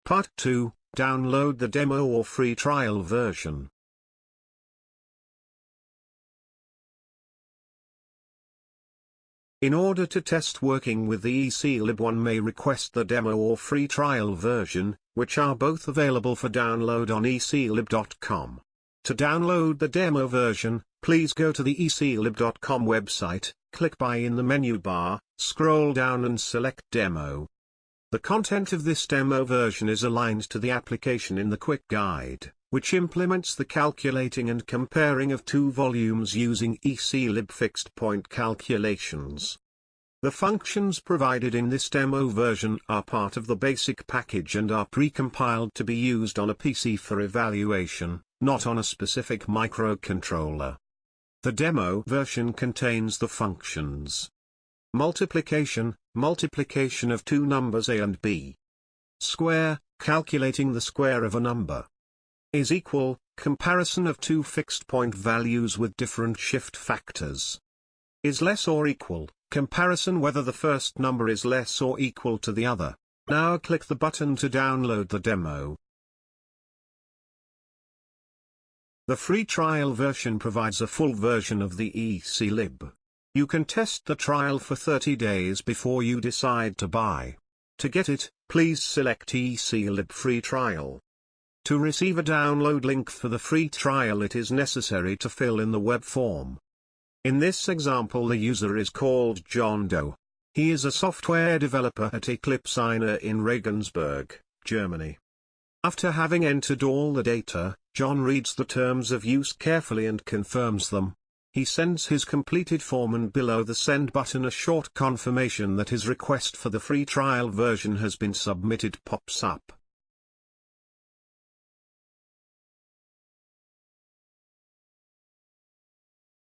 Part 2, download the demo or free trial version. In order to test working with the EC-LIB, one may request the demo or free trial version, which are both available for download on EC-LIB.com. To download the demo version, please go to the EC-LIB.com website, click Buy in the menu bar, scroll down and select Demo. The content of this demo version is aligned to the application in the quick guide, which implements the calculating and comparing of two volumes using EC-LIB fixed point calculations. The functions provided in this demo version are part of the basic package and are pre-compiled to be used on a PC for evaluation, not on a specific microcontroller. The demo version contains the functions: multiplication of two numbers a and b. Square, calculating the square of a number. Is equal, comparison of two fixed point values with different shift factors. Is less or equal, comparison whether the first number is less or equal to the other. Now click the button to download the demo. The free trial version provides a full version of the EC-LIB. You can test the trial for 30 days before you decide to buy. To get it, please select EC-LIB free trial. To receive a download link for the free trial, it is necessary to fill in the web form. In this example, the user is called John Doe. He is a software developer at EC-LIB in Regensburg, Germany. After having entered all the data, John reads the terms of use carefully and confirms them. He sends his completed form, and below the send button a short confirmation that his request for the free trial version has been submitted pops up.